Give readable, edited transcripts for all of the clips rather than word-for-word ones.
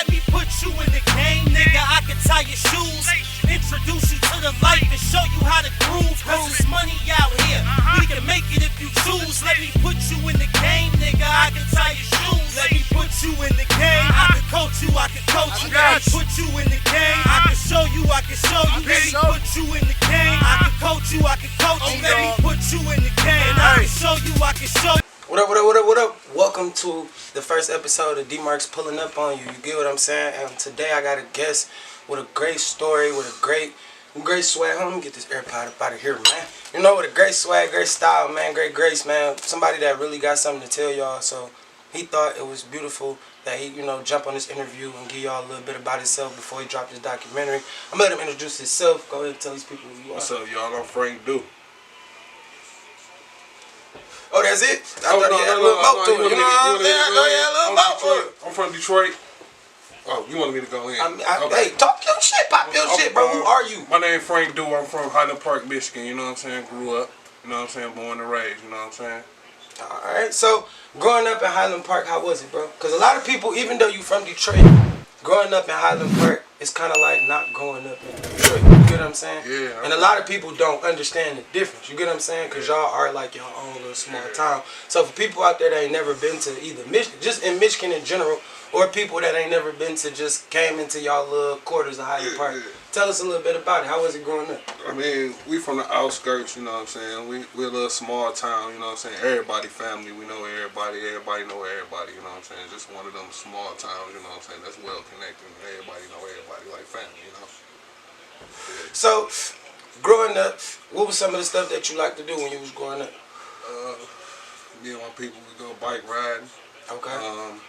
let me put you in the game, nigga. I can tie your shoes, introduce you to the life, and show you how to groove. Cause it's money out here. We can make it if you choose. Let me put you in the game, nigga. I can tie your shoes. Let me put you in the game. I can coach you, I can coach you. Let me put you in the game. I can show you, I can show you. Let me put you in the game. I can coach you, I can coach you. Let me put you in the game. I can show you, I can show you. What up, what up, what up, what up? Welcome to the first episode of DMarks pulling up on you. You get what I'm saying? And today I got a guest with a great story, with a great swag. Hold on, let me get this AirPod up out of here, man. You know, with a great swag, great style, man, great grace, man. Somebody that really got something to tell y'all. So he thought it was beautiful that he, jump on this interview and give y'all a little bit about himself before he dropped his documentary. I'm gonna let him introduce himself. Go ahead and tell these people who you are. What's up, y'all? I'm Frank Du. Oh, that's it? I thought he had a little boat to it. You know what I'm saying? I thought he had a little boat to it. I'm from Detroit. Oh, you wanted me to go in? Okay. Hey, talk your shit, pop your shit, bro. Who are you? My name is Frank Du. I'm from Highland Park, Michigan. You know what I'm saying? Grew up. You know what I'm saying? Born and raised. You know what I'm saying? Alright, so growing up in Highland Park, how was it, bro? Because a lot of people, even though you from Detroit, growing up in Highland Park, it's kind of like not growing up in Detroit. You get what I'm saying? Yeah. And a lot of people don't understand the difference. You get what I'm saying? Because y'all are like your own little small town. So for people out there that ain't never been to either Michigan, just in Michigan in general, or people that ain't never been to, just came into y'all little quarters of Highland Park, tell us a little bit about it. How was it growing up? I mean, we from the outskirts, you know what I'm saying? We're a little small town, you know what I'm saying? Everybody family, we know everybody know everybody, you know what I'm saying? Just one of them small towns, you know what I'm saying? That's well connected, and everybody know everybody like family, you know? So, growing up, what was some of the stuff that you liked to do when you was growing up? Me and my people would go bike riding. Okay.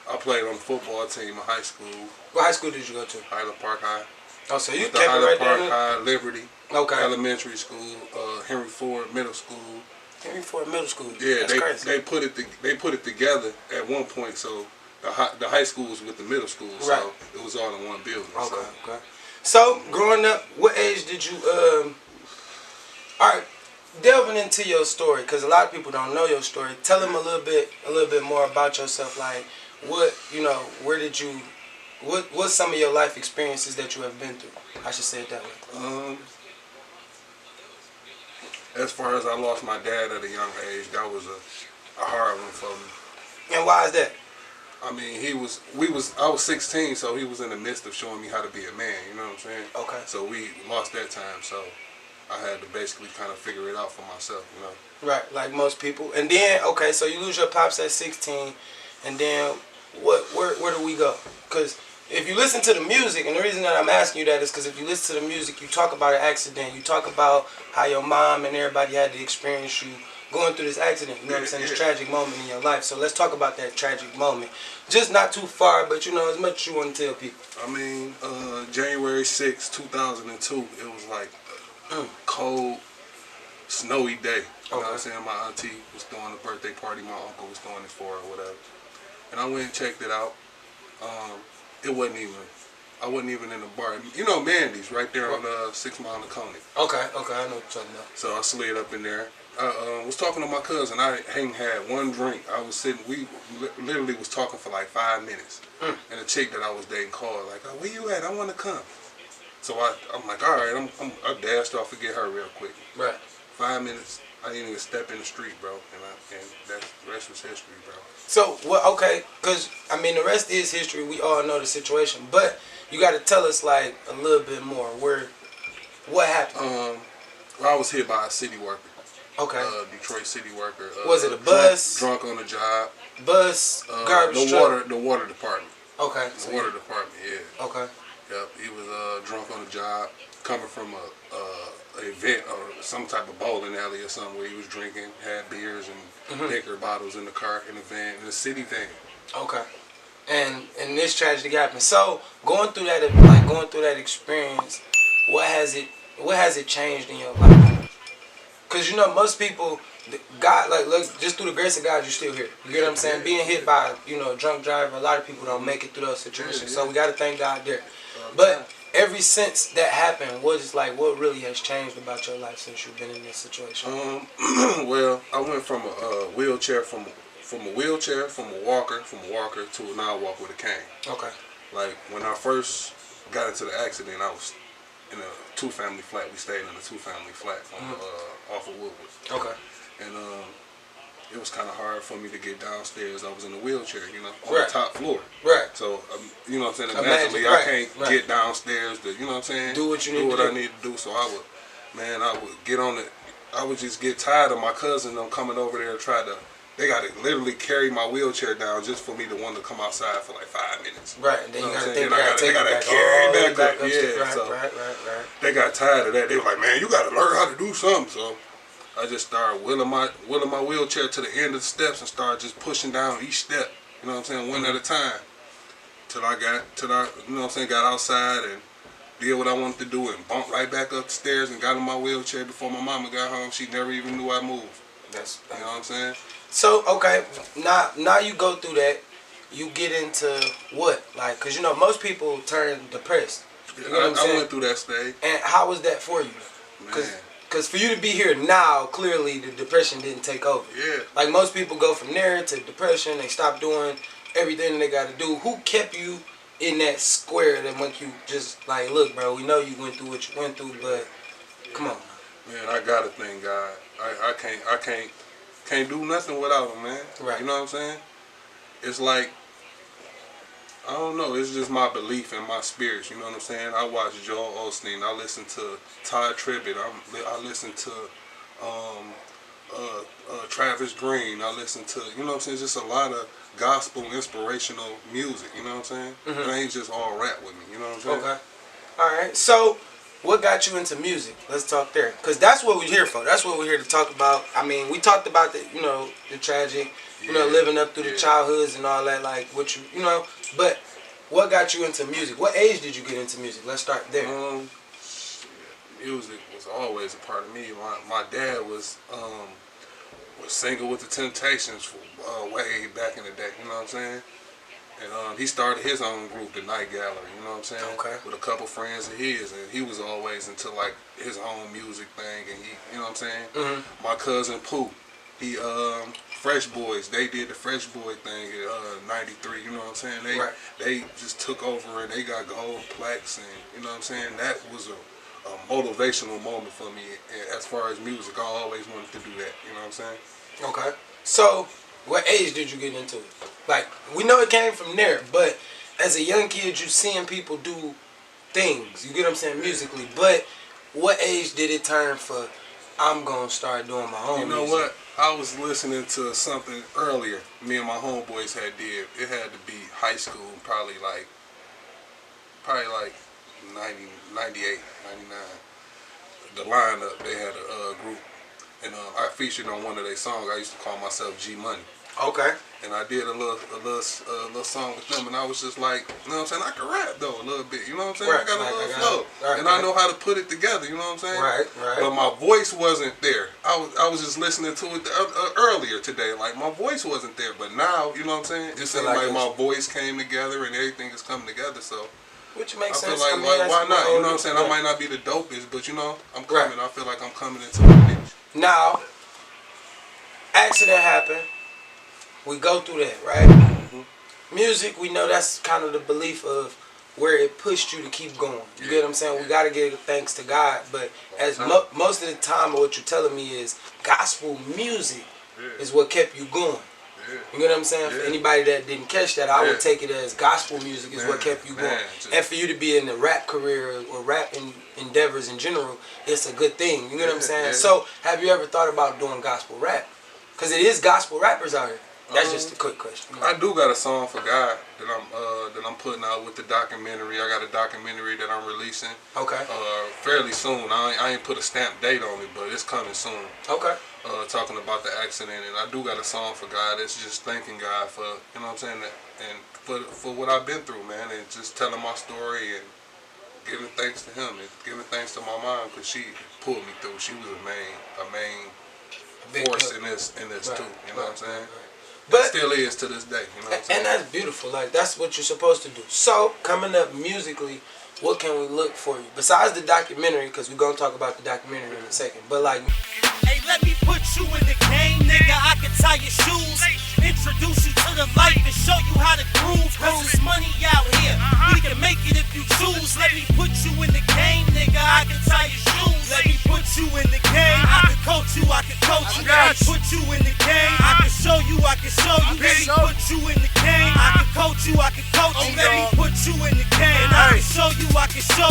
I played on the football team in high school. What high school did you go to? Highland Park High. Oh, so you Went kept to it right Highland there? Park High, Liberty. Okay. Elementary school, Henry Ford Middle School. Henry Ford Middle School. Yeah, that's crazy. they put it together at one point. So the high school was with the middle school, so right. It was all in one building. Okay. So. Okay. So growing up, what age did you? All right, delving into your story, because a lot of people don't know your story. Tell them a little bit more about yourself. Like, what where did you? What's some of your life experiences that you have been through? I should say it that way. As far as I lost my dad at a young age, that was a hard one for me. And why is that? I mean, I was 16, so he was in the midst of showing me how to be a man, you know what I'm saying? Okay. So we lost that time, so I had to basically kind of figure it out for myself, you know? Right, like most people. And then, okay, so you lose your pops at 16, and then where do we go? Because if you listen to the music, and the reason that I'm asking you that is because if you listen to the music, you talk about an accident, you talk about how your mom and everybody had to experience you going through this accident, you know what I'm saying, this tragic moment in your life. So let's talk about that tragic moment. Just not too far, but as much as you want to tell people. I mean, January 6, 2002, it was like a cold, snowy day. You know what I'm saying? My auntie was throwing a birthday party, my uncle was throwing his for or whatever. And I went and checked it out. I wasn't even in the bar. You know Mandy's right there on 6 Mile and Coney. Okay, I know what you're talking about. So I slid up in there. I was talking to my cousin. I hadn't had one drink. I was sitting, we literally was talking for like 5 minutes. And a chick that I was dating called, like, oh, where you at? I want to come. So I'm like, all right, I dashed off to get her real quick. Right. 5 minutes, I didn't even step in the street, bro. And the rest was history, bro. So, okay, because, I mean, the rest is history. We all know the situation. But you got to tell us, like, a little bit more. What happened? I was hit by a city worker. Okay. Detroit city worker. Was it a bus? Drunk on the job. Bus, garbage truck? The water department. Okay. The water department, yeah. Okay. Yep, he was drunk on the job, coming from a event or some type of bowling alley or something where he was drinking, had beers and liquor bottles in the car, in the van, in the city van. Okay. And this tragedy happened. So going through that experience, what has it changed in your life? Because most people, God, like, look, just through the grace of God, you're still here. You get what I'm saying? Being hit by a drunk driver, a lot of people don't make it through those situations. So we got to thank God there. But ever since that happened, what really has changed about your life since you've been in this situation? Well, I went from a wheelchair from from a wheelchair, from a walker to now I walk with a cane. Okay. Like when I first got into the accident, I was in a 2-family flat. We stayed in a 2-family flat off of Woodward. Okay. And it was kind of hard for me to get downstairs. I was in a wheelchair, you know, on Right. the top floor. Right. So, you know what I'm saying? Imagine, Naturally, right, I can't right. get downstairs to, you know what I'm saying? Do what you need do what to I do. need to do. So I would get on it. I would just get tired of my cousin them coming over there and try to. They got to literally carry my wheelchair down just for me to want to come outside for like 5 minutes. Right, and then you know what gotta I'm think saying? they gotta carry carry back up. Yeah, right, so right. they got tired of that. They were like, man, you got to learn how to do something. So I just started wheeling my wheelchair to the end of the steps and started just pushing down each step. You know what I'm saying? One at a time. Till I, you know what I'm saying, got outside and did what I wanted to do and bumped right back up the stairs and got in my wheelchair before my mama got home. She never even knew I moved. You know what I'm saying? So, okay, now you go through that, you get into what? Like, because, you know, most people turn depressed. You know what I'm saying? I went through that stage. And how was that for you? Because for you to be here now, clearly the depression didn't take over. Yeah. Like, most people go from there to depression. They stop doing everything they got to do. Who kept you in that square that make you just like, look, bro, we know you went through what you went through, but come on. Man, I gotta thank God. I can't do nothing without him, man. Right. You know what I'm saying? It's like, I don't know, it's just my belief and my spirits, you know what I'm saying? I watch Joel Osteen, I listen to Todd Tribbett, I listen to Travis Green, I listen to, you know what I'm saying, just a lot of gospel inspirational music, you know what I'm saying? It ain't just all rap with me, you know what I'm saying? Okay. Alright, so what got you into music? Let's talk there. Because that's what we're here for. That's what we're here to talk about. I mean, we talked about the, you know, the tragic, you know, living up through the childhoods and all that, like what you know, but what got you into music? What age did you get into music? Let's start there. Music was always a part of me. My dad was singing with the Temptations way back in the day, you know what I'm saying? And he started his own group, the Night Gallery, you know what I'm saying? Okay. With a couple friends of his, and he was always into like his own music thing, and he, you know what I'm saying? My cousin Pooh, he, Fresh Boys, they did the Fresh Boy thing in '93, you know what I'm saying? They just took over and they got gold plaques, and you know what I'm saying? That was a motivational moment for me as far as music. I always wanted to do that, you know what I'm saying? Okay. So, what age did you get into it? Like, we know it came from there, but as a young kid, you seeing people do things, you get what I'm saying, musically, but what age did it turn for, I'm going to start doing my own music? You know what? I was listening to something earlier me and my homeboys had did. It had to be high school, probably like 90, 98, 99. The lineup, they had a group. And I featured on one of their songs. I used to call myself G Money. Okay. And I did a little song with them, and I was just like, you know what I'm saying? I can rap though a little bit, you know what I'm saying? Right, I got a little flow, right, and I know how to put it together, you know what I'm saying? Right. But my voice wasn't there. I was just listening to it earlier today. Like my voice wasn't there, but now, you know what I'm saying? It seems like my voice came together and everything is coming together. So. Which makes I feel sense. like, why not? You know what I'm saying? I might not be the dopest, but you know, I'm coming. I feel like I'm coming into my niche. Now, accident happened. We go through that, right? Music, we know that's kind of the belief of where it pushed you to keep going. You get what I'm saying? We got to give thanks to God. But as most of the time, what you're telling me is gospel music is what kept you going. You get what I'm saying? For anybody that didn't catch that, I would take it as gospel music is what kept you going. And for you to be in the rap career or rap endeavors in general, it's a good thing. You get what I'm saying? So, have you ever thought about doing gospel rap? Because it is gospel rappers out here. That's just a quick question. I do got a song for God that I'm putting out with the documentary. I got a documentary that I'm releasing. Okay. Fairly soon. I ain't put a stamp date on it, but it's coming soon. Okay. Talking about the accident, and I do got a song for God. It's just thanking God for, you know what I'm saying, and for what I've been through, man, and just telling my story and giving thanks to Him and giving thanks to my mom because she pulled me through. She was a main force in this too. You know what I'm saying? But still is to this day. You know what I'm saying? And that's beautiful. Like that's what you're supposed to do. So coming up musically, what can we look for you besides the documentary? Because we're gonna talk about the documentary in a second. But like, hey, let me put you in the game, nigga. I can tie your shoes. introduce you to the life and show you how to groove. Cause it's money out here. We can make it if you choose. Let me put you in the game, nigga. I can tie your shoes. Let me put you in the game. I can coach you, I can coach you. Let me put you in the game. I can show you, I can show you. Let me put you in the game. I can coach you, I can coach you. Let me put you in the game. I can show you, I can show